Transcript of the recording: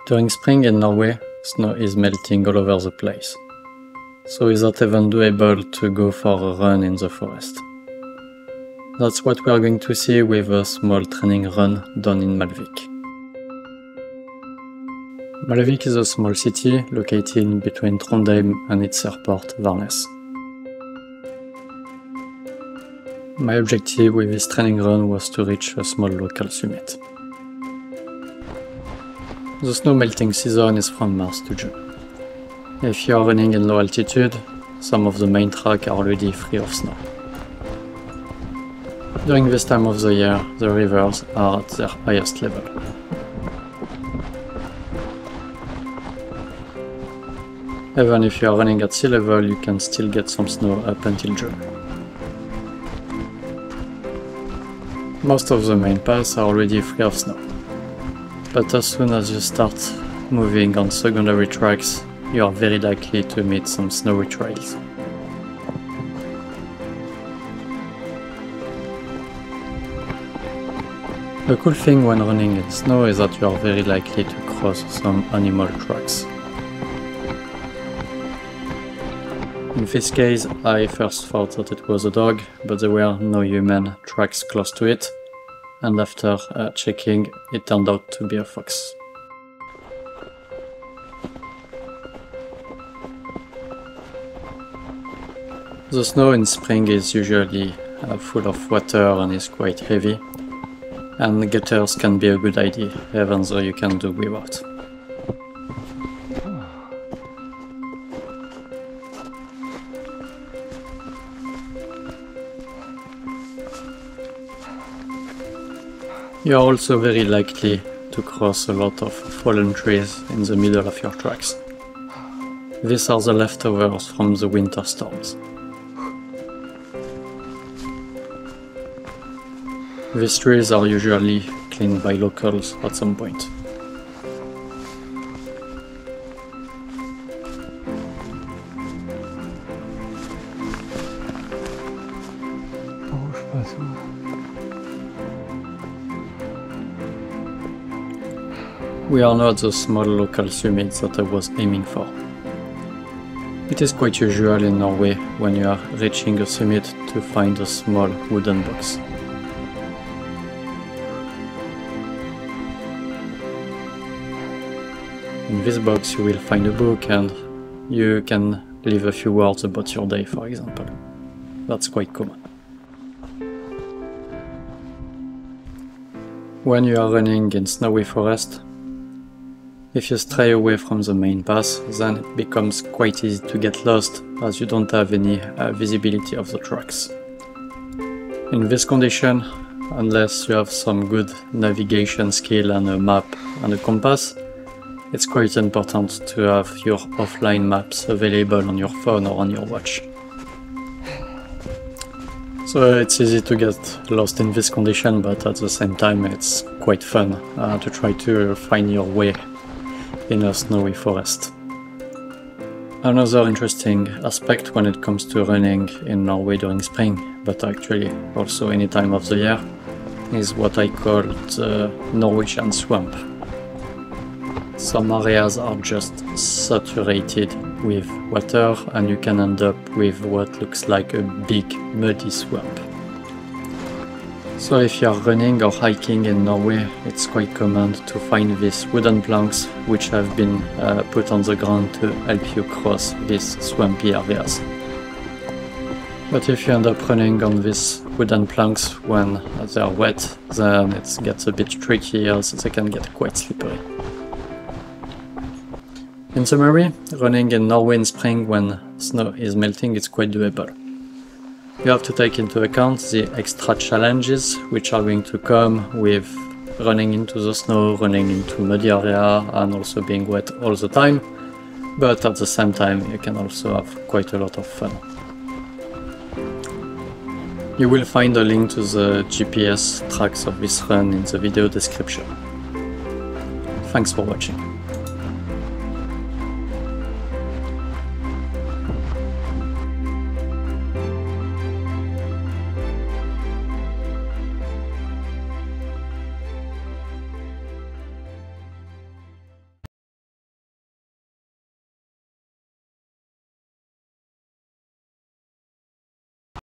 During spring in Norway, snow is melting all over the place, so it's not even doable to go for a run in the forest. That's what we are going to see with a small training run done in Malvik. Malvik is a small city located between Trondheim and its airport, Værnes. My objective with this training run was to reach a small local summit. The snow melting season is from March to June. If you are running in low altitude, some of the main tracks are already free of snow. During this time of the year, the rivers are at their highest level. Even if you are running at sea level, you can still get some snow up until June. Most of the main paths are already free of snow. But as soon as you start moving on secondary tracks, you are very likely to meet some snowy trails. The cool thing when running in snow is that you are very likely to cross some animal tracks. In this case, I first thought that it was a dog, but there were no human tracks close to it, and after checking, it turned out to be a fox. The snow in spring is usually full of water and is quite heavy, and gutters can be a good idea, even though you can do without. You are also very likely to cross a lot of fallen trees in the middle of your tracks. These are the leftovers from the winter storms. These trees are usually cleaned by locals at some point. We are now at the small local summit that I was aiming for. It is quite usual in Norway when you are reaching a summit to find a small wooden box. In this box you will find a book and you can leave a few words about your day, for example. That's quite common. When you are running in snowy forest, if you stray away from the main path, then it becomes quite easy to get lost as you don't have any visibility of the tracks. In this condition, unless you have some good navigation skill and a map and a compass, it's quite important to have your offline maps available on your phone or on your watch. So it's easy to get lost in this condition, but at the same time it's quite fun to try to find your way in a snowy forest. Another interesting aspect when it comes to running in Norway during spring, but actually also any time of the year, is what I call the Norwegian swamp. Some areas are just saturated with water and you can end up with what looks like a big muddy swamp. So if you are running or hiking in Norway, it's quite common to find these wooden planks which have been put on the ground to help you cross these swampy areas. But if you end up running on these wooden planks when they are wet, then it gets a bit tricky as they can get quite slippery. In summary, running in Norway in spring when snow is melting is quite doable. You have to take into account the extra challenges which are going to come with running into the snow, running into muddy area and also being wet all the time, but at the same time you can also have quite a lot of fun. You will find a link to the GPS tracks of this run in the video description. Thanks for watching.